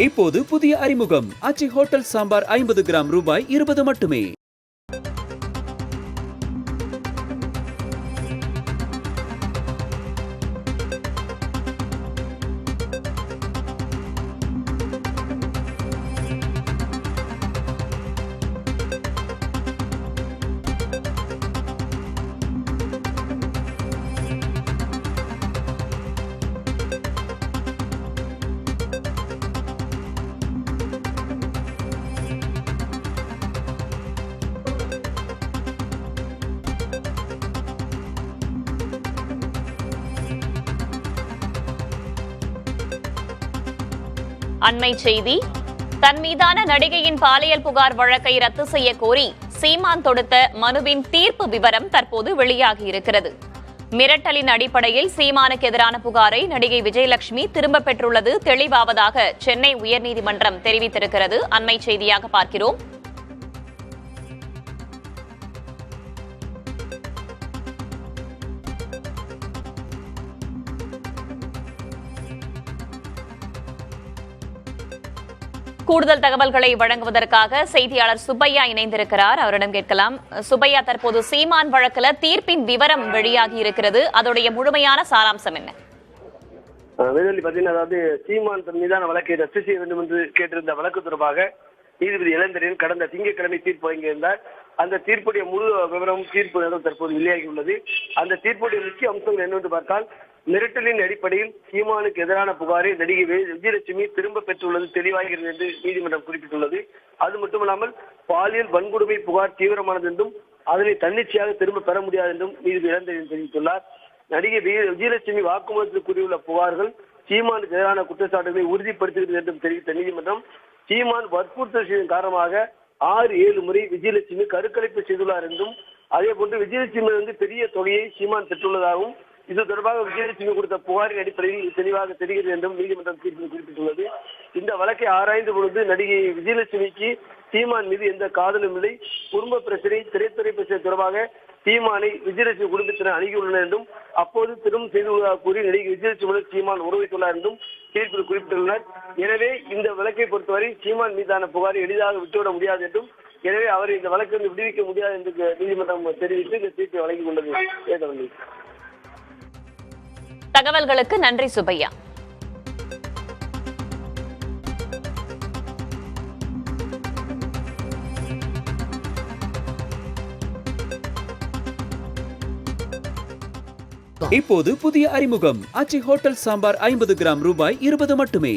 இப்போது புதிய அறிமுகம் அச்சி ஹோட்டல் சாம்பார் 50 கிராம் ரூபாய் 20 மட்டுமே. அண்மை செய்தி. தன் மீதான நடிகையின் பாலியல் புகார் வழக்கை ரத்து செய்ய கோரி சீமான் தொடுத்த மனுவின் தீர்ப்பு விவரம் தற்போது வெளியாகியிருக்கிறது. மிரட்டலின் அடிப்படையில் சீமானுக்கு எதிரான புகாரை நடிகை விஜயலட்சுமி திரும்பப் பெற்றுள்ளது தெளிவாவதாக சென்னை உயர்நீதிமன்றம் தெரிவித்திருக்கிறது. அண்மை செய்தியாக பார்க்கிறோம். கூடுதல் தகவல்களை வழங்குவதற்காக செய்தியாளர் சுப்பையா இணைந்திருக்கிறார். அவரிடம் கேட்கலாம். சுப்பையா, தற்போது சீமான் வழக்குல தீர்ப்பின் விவரம் வெளியாகி இருக்கிறது. அதோடைய முழுமையான சாராம்சம் என்ன? அதாவது சீமான் தன் மீதான வழக்கை ரத்து செய்ய வேண்டும் என்று கேட்டிருந்த வழக்கு தொடர்பாக நீதிபதி இளந்தரையன் கடந்த திங்கட்கிழமை தீர்ப்பு வழங்கியிருந்தார். அந்த தீர்ப்புடைய முழு விவரம் தீர்ப்பு தற்போது வெளியாகியுள்ளது. அந்த தீர்ப்புடைய முக்கிய அம்சங்கள் என்னவென்று பார்த்தால், மிரட்டலின் அடிப்படையில் சீமானுக்கு எதிரான புகாரை நடிகை விஜயலட்சுமி திரும்ப பெற்றுள்ளது தெளிவாகிறது என்று நீதிமன்றம் குறிப்பிட்டுள்ளது. அது மட்டுமல்லாமல் பாலியல் வன்கொடுமை புகார் தீவிரமானது என்றும் அதனை தன்னிச்சையாக திரும்ப பெற முடியாது என்றும் நீதிபதி இளந்தரையன் தெரிவித்துள்ளார். நடிகை விஜயலட்சுமி வாக்குமூலத்தில் கூறியுள்ள புகார்கள் சீமானுக்கு எதிரான குற்றச்சாட்டுகளை உறுதிப்படுத்துகிறது என்றும் தெரிவித்த நீதிமன்றம், சீமான் வற்புறுத்தல் செய்ததன் காரணமாக 6-7 முறை விஜயலட்சுமி கருக்கலைப்பு செய்துள்ளார் என்றும், அதே போன்று விஜயலட்சுமி பெரிய தொகையை சீமான் பெற்றுள்ளதாகவும், இது தொடர்பாக விஜயலட்சுமி கொடுத்த புகாரின் அடிப்படையில் தெளிவாக தெரிகிறது என்றும் நீதிமன்றம் தீர்ப்பில் குறிப்பிட்டுள்ளது. இந்த வழக்கை ஆராய்ந்த பொழுது நடிகை விஜயலட்சுமிக்கு சீமான் மீது எந்த காதலும் இல்லை, குடும்ப பிரச்சனை, திரைத்துறை பிரச்சனை தொடர்பாக சீமானை விஜயலட்சுமி குடும்பத்தினர் அணுகியுள்ளனர் என்றும், அப்போது திருமணம் செய்துள்ளதாக கூறி நடிகை விஜயலட்சுமி சீமான் உறவித்துள்ளார் என்றும் தீர்ப்பில் குறிப்பிட்டுள்ளனர். எனவே இந்த வழக்கை பொறுத்தவரை சீமான் மீதான புகாரை எளிதாக விட்டுவிட முடியாது என்றும், எனவே அவரை இந்த வழக்கிலிருந்து விடுவிக்க முடியாது என்று நீதிமன்றம் தெரிவித்து இந்த தீர்ப்பை வழங்கிக் கொண்டது. தகவல்களுக்கு நன்றி சுப்பையா. இப்போது புதிய அறிமுகம் அச்சி ஹோட்டல் சாம்பார் 50 கிராம் ரூபாய் 20 மட்டுமே.